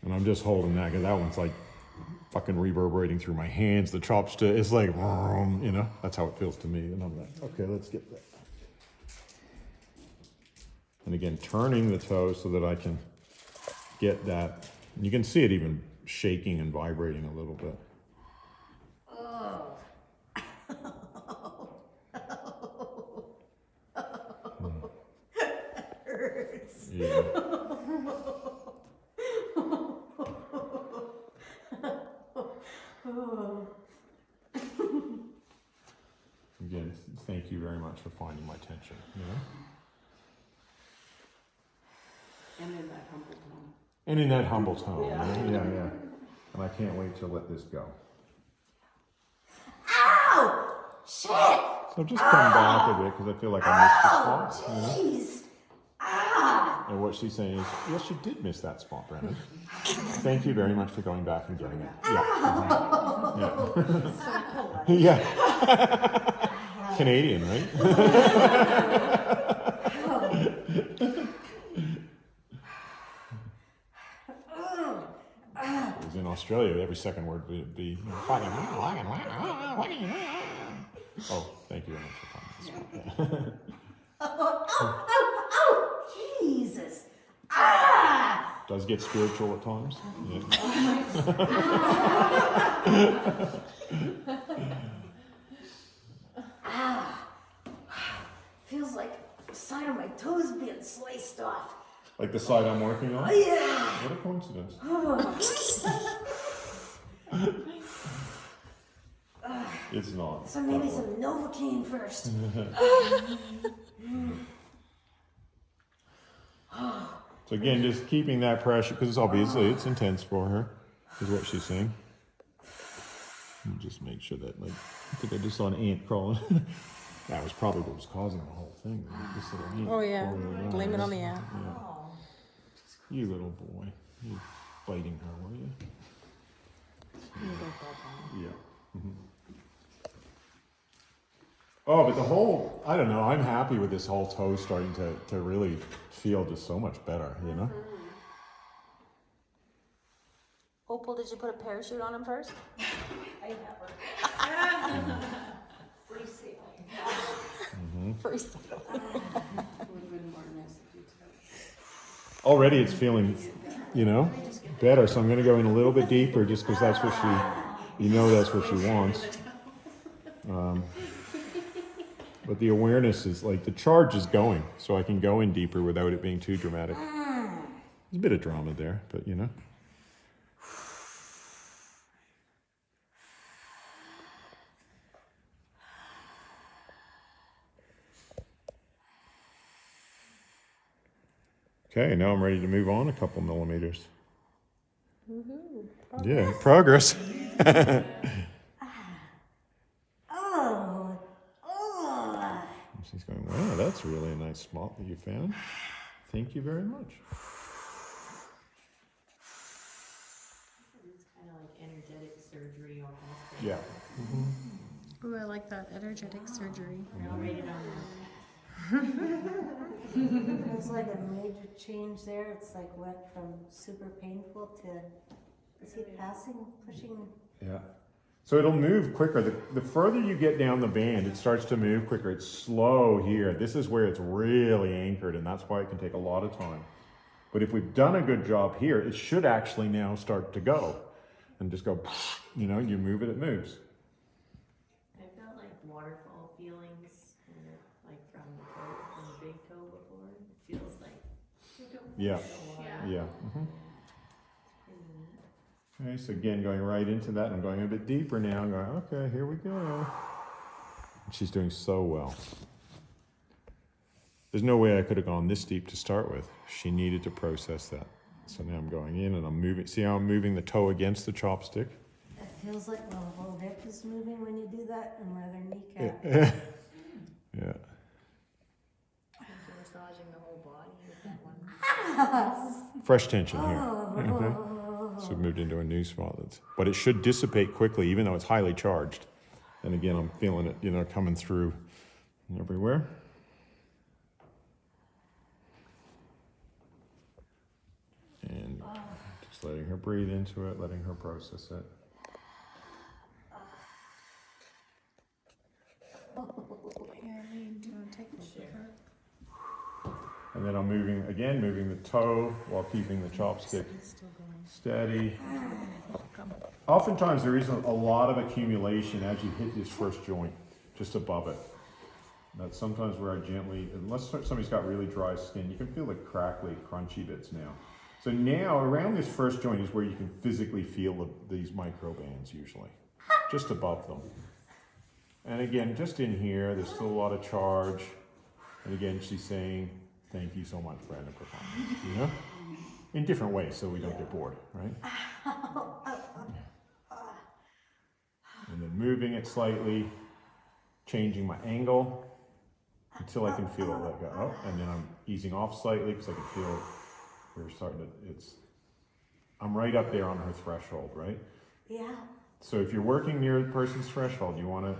And I'm just holding that because that one's like fucking reverberating through my hands. The chopstick, it's like, you know, that's how it feels to me. And I'm like, okay, let's get that. And again, turning the toe so that I can get that. You can see it even shaking and vibrating a little bit. Hurts. Yeah. Again, thank you very much for finding my tension. You know? And in that humble tone. And in that humble tone. Yeah. And I can't wait to let this go. Ow! Shit! So just come back a bit because I feel like I missed the spot. Jeez! And what she's saying is, yes, you did miss that spot, Brendan. Thank you very much for going back and getting it. Yeah. Yeah. Canadian, right? It was in Australia, every second word would be fucking. Oh, thank you very much for finding this one. Jesus! Does get spiritual at times. Yeah. Feels like the side of my toes being sliced off. Like the side I'm working on? Yeah. What a coincidence. It's not. So maybe some Novocaine first. So again, just keeping that pressure, because obviously it's intense for her, is what she's saying. And just make sure that, like, I think I just saw an ant crawling. That was probably what was causing the whole thing. This little ant. Oh yeah, blame it on the ant. Yeah. You little boy. You biting her, were you? Yeah. Mm-hmm. Oh, but the whole, I don't know, I'm happy with this whole toe starting to really feel just so much better, you know? Opal, did you put a parachute on him first? I never. Free sailing. Free sailing. Already it's feeling, you know, better. So I'm going to go in a little bit deeper just because that's what she, you know, that's what she wants. But the awareness is like the charge is going, so I can go in deeper without it being too dramatic. There's a bit of drama there, but you know. Okay, now I'm ready to move on a couple millimeters. Yeah, progress. She's going, wow, that's really a nice spot that you found. Thank you very much. It's kind of like energetic surgery almost. Yeah. Ooh, I like that energetic surgery. I'll write it on It's like a major change there. It's like went from super painful to, is he passing, pushing? Yeah. So it'll move quicker. The further you get down the band, it starts to move quicker. It's slow here. This is where it's really anchored, and that's why it can take a lot of time. But if we've done a good job here, it should actually now start to go. And just go, you know, you move it, it moves. I felt like waterfall feelings, like from the big toe before. It feels like Yeah. Yeah. Okay, so again, going right into that, I'm going a bit deeper now. I'm going, okay, here we go. And she's doing so well. There's no way I could have gone this deep to start with. She needed to process that. So now I'm going in and I'm moving. See how I'm moving the toe against the chopstick? It feels like the whole hip is moving when you do that, and where their kneecap. Yeah. massaging the whole body with that one. Fresh tension here. Okay. So we've moved into a new spot. But it should dissipate quickly, even though it's highly charged. And again, I'm feeling it, you know, coming through everywhere. And Just letting her breathe into it, letting her process it. Here, Lee, do you want to take this with her? And then I'm moving the toe while keeping the chopstick It's still going. steady. Come. Oftentimes there is a lot of accumulation as you hit this first joint, just above it. That's sometimes where I gently, unless somebody's got really dry skin, you can feel the crackly, crunchy bits now. So now around this first joint is where you can physically feel these micro bands usually, just above them. And again, just in here, there's still a lot of charge. And again, she's saying, thank you so much, Brandon, for coming, you know? In different ways, so we don't get bored, right? And then moving it slightly, changing my angle until I can feel it let go. And then I'm easing off slightly because I can feel it. We're starting to, I'm right up there on her threshold, right? Yeah. So if you're working near a person's threshold, you want to,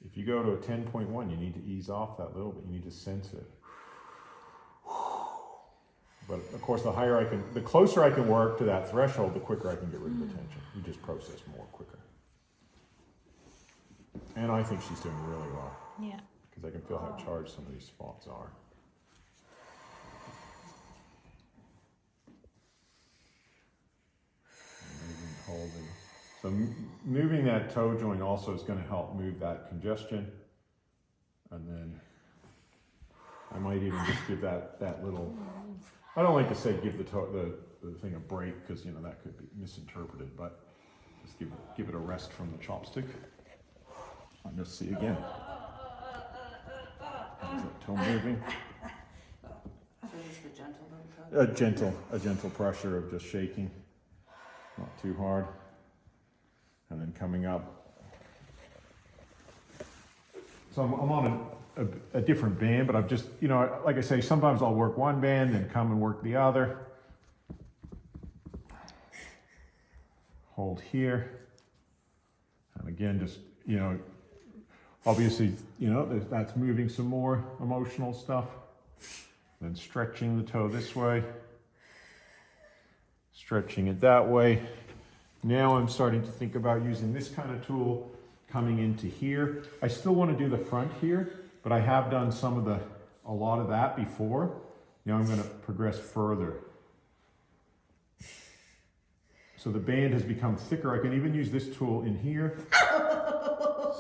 if you go to a 10.1, you need to ease off that little bit. You need to sense it. But of course, the closer I can work to that threshold, the quicker I can get rid of the tension. You just process more quicker. And I think she's doing really well. Yeah. Because I can feel how charged some of these spots are. Moving, holding. So moving that toe joint also is going to help move that congestion. And then I might even just give that little, I don't like to say give the thing a break because, you know, that could be misinterpreted, but just give it a rest from the chopstick. And just see again. Is that toe moving? So just the gentle little touch? A gentle pressure of just shaking, not too hard. And then coming up. So I'm on a different band, but I've just, you know, like I say, sometimes I'll work one band and come and work the other. Hold here. And again, just, you know, obviously, you know, that's moving some more emotional stuff. Then stretching the toe this way. Stretching it that way. Now I'm starting to think about using this kind of tool coming into here. I still want to do the front here, but I have done a lot of that before. Now I'm going to progress further. So the band has become thicker. I can even use this tool in here.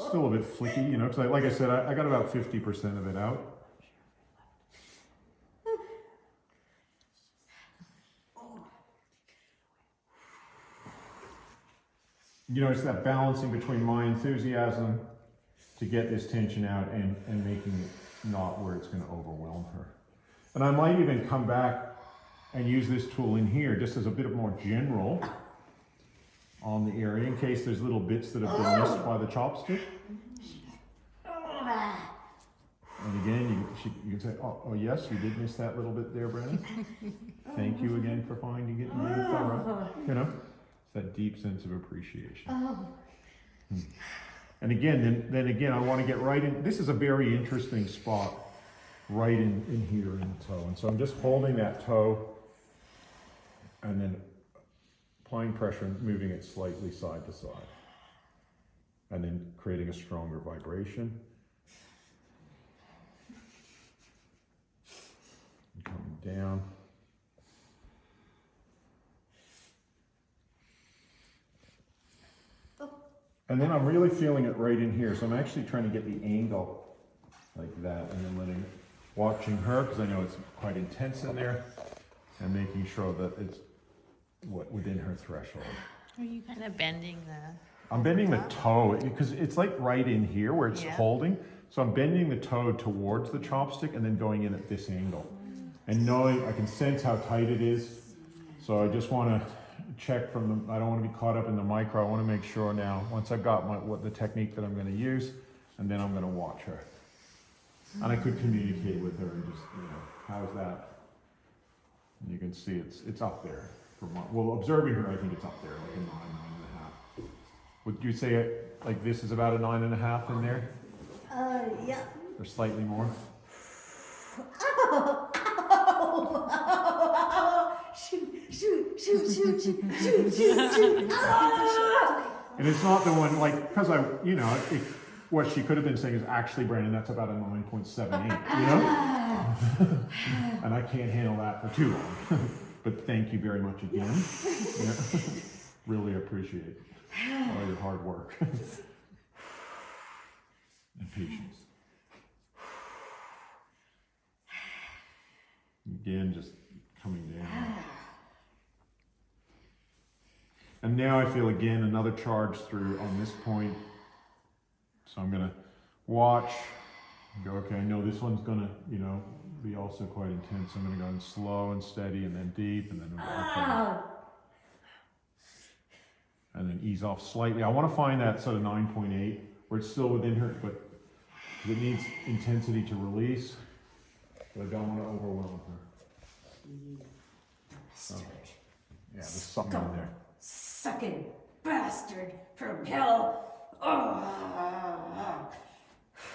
Still a bit flicky, you know, because like I said, I got about 50% of it out. You know, it's that balancing between my enthusiasm to get this tension out and making it not where it's going to overwhelm her. And I might even come back and use this tool in here just as a bit of more general on the area in case there's little bits that have been missed by the chopstick. And again, you can say, oh yes, you did miss that little bit there, Brandon. Thank you again for finding it and being thorough. You know, it's that deep sense of appreciation. And again, then again, I want to get right in. This is a very interesting spot right in here in the toe. And so I'm just holding that toe and then applying pressure and moving it slightly side to side. And then creating a stronger vibration. And coming down. And then I'm really feeling it right in here. So I'm actually trying to get the angle like that and then watching her because I know it's quite intense in there and making sure that it's within her threshold. Are you kind of bending the... I'm bending the toe because it's like right in here where it's holding. So I'm bending the toe towards the chopstick and then going in at this angle. And knowing I can sense how tight it is. So I just want to check from I don't want to be caught up in the micro. I want to make sure now, once I've got the technique that I'm going to use, and then I'm going to watch her. And I could communicate with her and just, you know, how's that? And you can see it's up there. Well, observing her, I think it's up there, like a 9.5. Would you say like this is about a 9.5 in there? Yeah. Or slightly more? Ow! Ow! Shoot! Shoot! And it's not the one like, because what she could have been saying is actually, Brandon, that's about a 9.78, you know? And I can't handle that for too long. But thank you very much again. Yeah. Really appreciate all your hard work and patience. Again, just coming down. And now I feel again another charge through on this point. So I'm gonna watch, go, okay, I know this one's gonna, be also quite intense. I'm gonna go in slow and steady and then deep and then okay. And then ease off slightly. I wanna find that sort of 9.8 where it's still within her, but it needs intensity to release. But I don't wanna overwhelm her. So, yeah, there's something in there. Sucking bastard from hell.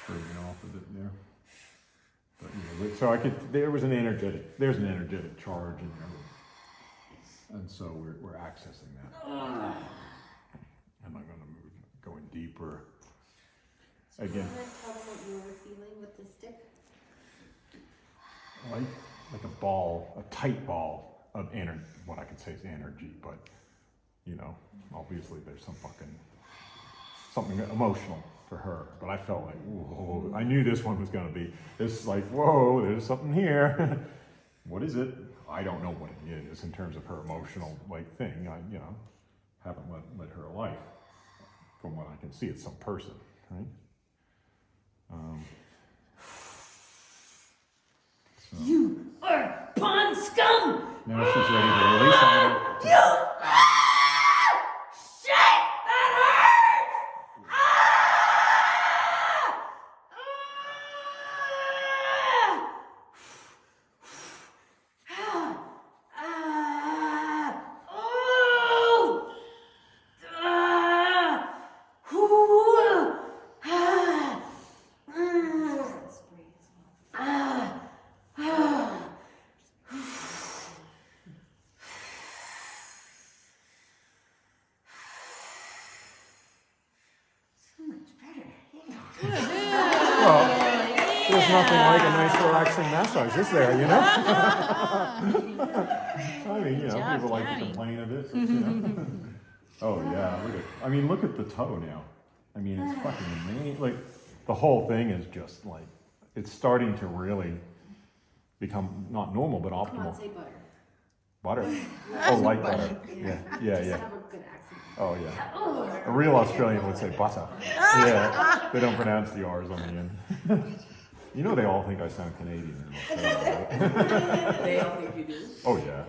Breaking off a bit there. But so there's an energetic charge in there. And so we're accessing that. Am I going to move, going deeper? Again. Can you tell them what you were feeling with the stick? Like a ball, a tight ball of energy, what I could say is energy, but obviously there's something emotional for her, but I felt like, whoa, I knew this one was going to be, it's like, whoa, there's something here. What is it? I don't know what it is in terms of her emotional thing. I, haven't led her a life. From what I can see, it's some person, right? So. You are pond scum! Now she's ready to release. Shit! That hurts! There's nothing like a nice relaxing massage, is there, I mean, people like to complain of this, Oh yeah, look at the toe now. I mean, it's fucking amazing. The whole thing is just it's starting to really become not normal, but optimal. Come on, say butter. Butter? Oh, light butter. Yeah. Just have a good accent. Oh yeah. A real Australian would say butter. Yeah. They don't pronounce the R's on the end. They all think I sound Canadian in Australia, right? They all think you do. Oh yeah.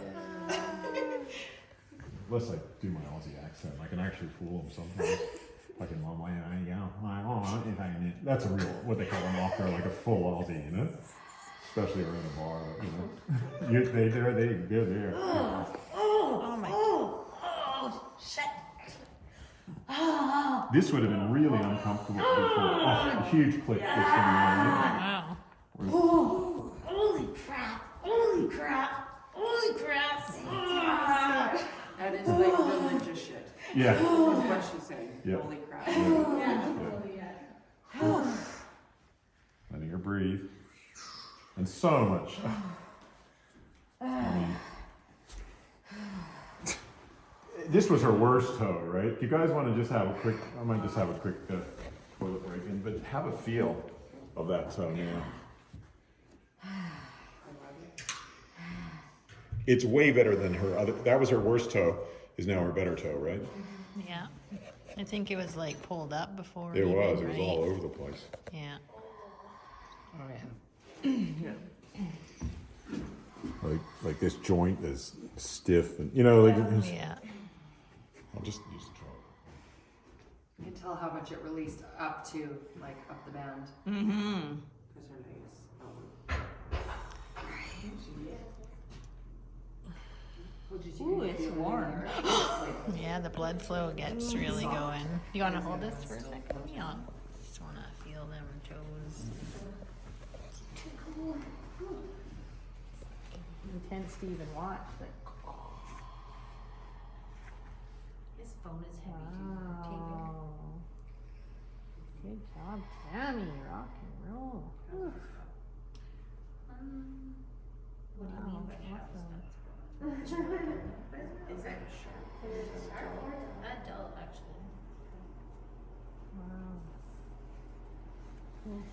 Unless I do my Aussie accent, I can actually fool them sometimes. Fucking mom, that's a real, what they call a knocker, a full Aussie, Especially around a bar, they're there. Oh my god. Shit! This would have been really uncomfortable before. Oh, a huge click this thing. Wow. Holy crap! Holy crap! Holy crap! That is like religious shit. Yeah. That's what she's saying. Yeah. Holy crap. Letting her breathe. And so much. This was her worst toe, right? You guys want to just have a quick, I might just have a quick toilet break in, but have a feel of that toe now. It's way better than her other, that was her worst toe, is now her better toe, right? Yeah. I think it was pulled up before. It was right? all over the place. Yeah. Oh yeah. Like this joint is stiff and, Yeah. I'll just use the jaw. You can tell how much it released up to, up the band. Mm-hmm. Because her legs. Ooh, it's warm. Yeah, the blood flow gets really going. You want to hold this for a second? Yeah. Just want to feel them toes. Intense to even watch. phone is heavy too. Take it. Wow. Good job, Tammy. Rock and roll. Whew. What do you mean by Wow, awesome. Is that sharp? Not dull, actually. Wow. Cool.